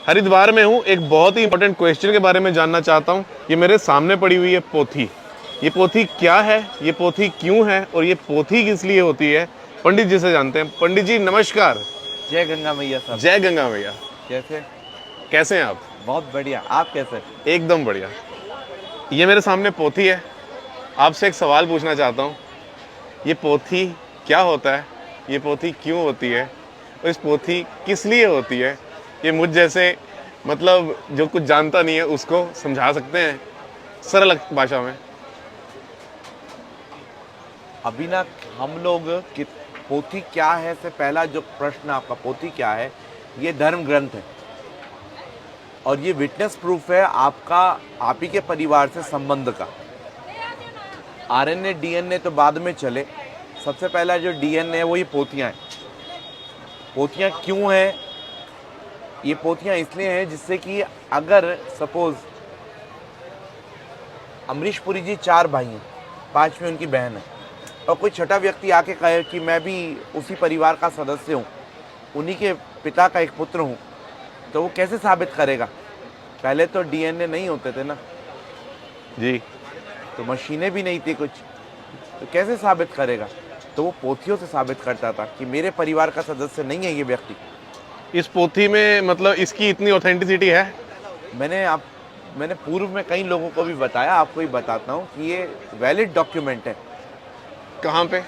हरिद्वार में हूँ। एक बहुत ही इंपॉर्टेंट क्वेश्चन के बारे में जानना चाहता हूँ। ये मेरे सामने पड़ी हुई है पोथी। ये पोथी क्या है, ये पोथी क्यों है और ये पोथी किस लिए होती है, पंडित जी से जानते हैं। पंडित जी नमस्कार। जय गंगा मैया साहब। जय गंगा मैया। कैसे हैं आप? बहुत बढ़िया। आप कैसे? एकदम बढ़िया। ये मेरे सामने पोथी है। आपसे एक सवाल पूछना चाहता हूँ। ये पोथी क्या होता है, ये पोथी क्यों होती है और इस पोथी किस लिए होती है? ये मुझ जैसे मतलब जो कुछ जानता नहीं है उसको समझा सकते हैं सरल भाषा में? अभी ना हम लोग कि पोथी क्या है से पहला जो प्रश्न आपका, पोथी क्या है, ये धर्म ग्रंथ है और ये विटनेस प्रूफ है आपका, आप ही के परिवार से संबंध का। आरएनए डीएनए तो बाद में चले, सबसे पहला जो डीएनए है वो ये पोथियाँ हैं। पोथियाँ क्यों हैं? ये पोथियाँ इसलिए हैं जिससे कि अगर सपोज अमरीश पुरी जी 4 भाई हैं, 5 में उनकी बहन है और कोई छठा व्यक्ति आके कहे कि मैं भी उसी परिवार का सदस्य हूँ, उन्हीं के पिता का एक पुत्र हूँ, तो वो कैसे साबित करेगा? पहले तो डीएनए नहीं होते थे ना जी, तो मशीनें भी नहीं थी कुछ, तो कैसे साबित करेगा? तो वो पोथियों से साबित करता था कि मेरे परिवार का सदस्य नहीं है ये व्यक्ति। इस पोथी में मतलब इसकी इतनी ऑथेंटिसिटी है? मैंने पूर्व में कई लोगों को भी बताया, आपको भी बताता हूँ कि ये वैलिड डॉक्यूमेंट है। कहाँ पे?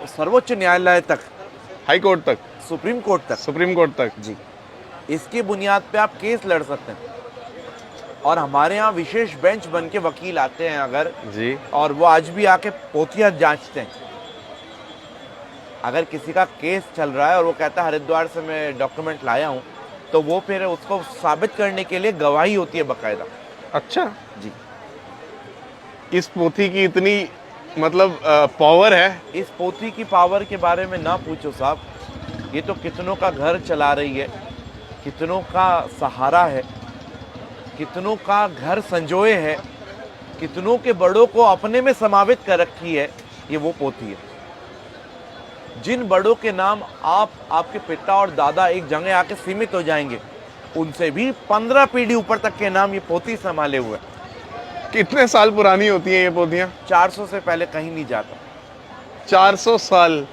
सर्वोच्च न्यायालय तक, हाई कोर्ट तक, सुप्रीम कोर्ट तक। सुप्रीम कोर्ट तक जी, इसकी बुनियाद पे आप केस लड़ सकते हैं और हमारे यहाँ विशेष बेंच बन के वकील आते हैं अगर जी, और वो आज भी आके पोथियाँ जांचते हैं। अगर किसी का केस चल रहा है और वो कहता है हरिद्वार से मैं डॉक्यूमेंट लाया हूँ, तो वो फिर उसको साबित करने के लिए गवाही होती है बाकायदा। अच्छा जी, इस पोथी की इतनी मतलब पावर है? इस पोथी की पावर के बारे में ना पूछो साहब, ये तो कितनों का घर चला रही है, कितनों का सहारा है, कितनों का घर संजोए है, कितनों के बड़ों को अपने में समावित कर रखी है। ये वो पोथी है जिन बड़ों के नाम आपके पिता और दादा एक जगह आके सीमित हो जाएंगे, उनसे भी 15 पीढ़ी ऊपर तक के नाम ये पोथी संभाले हुए। कितने साल पुरानी होती हैं ये पोथियाँ? 400 से पहले कहीं नहीं जाता। 400 साल?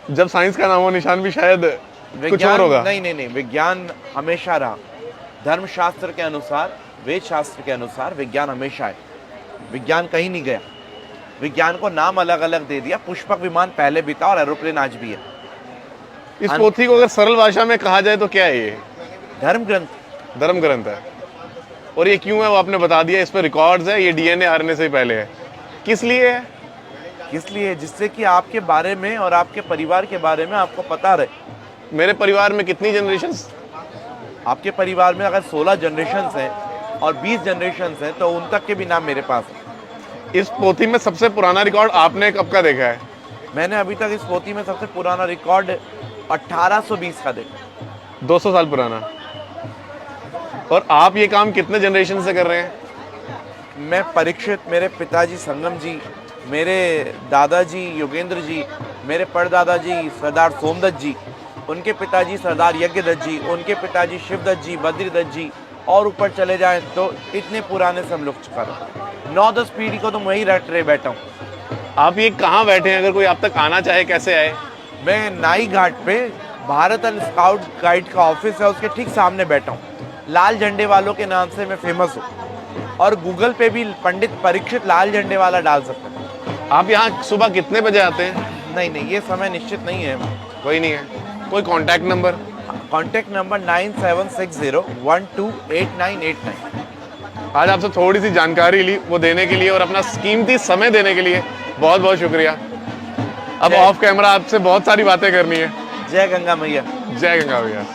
जब साइंस का नामो निशान भी शायद कुछ और होगा। नहीं, विज्ञान हमेशा रहा। धर्मशास्त्र के अनुसार, वेद शास्त्र के अनुसार विज्ञान हमेशा है। विज्ञान कहीं नहीं गया। विज्ञान को नाम अलग अलग दे दिया। पुष्पक विमान पहले भी था और एरोप्लेन आज भी है। इस पोथी को अगर सरल भाषा में कहा जाए तो क्या है ये? धर्म ग्रंथ। धर्म ग्रंथ है। और ये क्यों है वो आपने बता दिया। इस पर रिकॉर्ड्स है, ये डीएनए आरएनए से पहले है। किस लिए है? किस लिए? जिससे कि आपके बारे में और आपके परिवार के बारे में आपको पता रहे। मेरे परिवार में कितनी जनरेशंस? आपके परिवार में अगर 16 जनरेशंस हैं और 20 जनरेशंस हैं तो उन तक के भी नाम मेरे पास है। इस पोथी में सबसे पुराना रिकॉर्ड आपने कब का देखा है? मैंने अभी तक इस पोथी में सबसे पुराना रिकॉर्ड 1820 का देखा। 200 साल पुराना। और आप ये काम कितने जनरेशन से कर रहे हैं? मैं परीक्षित, मेरे पिताजी संगम जी, मेरे दादाजी योगेंद्र जी, मेरे परदादाजी सरदार सोमदत्त जी, उनके पिताजी सरदार यज्ञदत्त जी, उनके पिताजी शिवदत्त जी, बद्रीदत्त जी, और ऊपर चले जाएं तो इतने पुराने से हम लोग चुका रहे। 9-10 पीढ़ी को तो मैं ही रट रहे बैठा हूँ। आप ये कहाँ बैठे हैं? अगर कोई आप तक आना चाहे कैसे आए? मैं नाई घाट पे भारत एंड स्काउट गाइड का ऑफिस है, उसके ठीक सामने बैठा हूँ। लाल झंडे वालों के नाम से मैं फेमस हूँ और गूगल पे भी पंडित परीक्षित लाल झंडे वाला डाल सकते हैं। आप यहाँ सुबह कितने बजे आते हैं? नहीं, ये समय निश्चित नहीं है। कोई नहीं है? कोई कांटेक्ट नंबर? Contact number 9760128989। आज आपसे थोड़ी सी जानकारी ली, वो देने के लिए और अपना कीमती समय देने के लिए बहुत बहुत शुक्रिया। अब ऑफ कैमरा आपसे बहुत सारी बातें करनी है। जय गंगा मैया। जय गंगा भैया।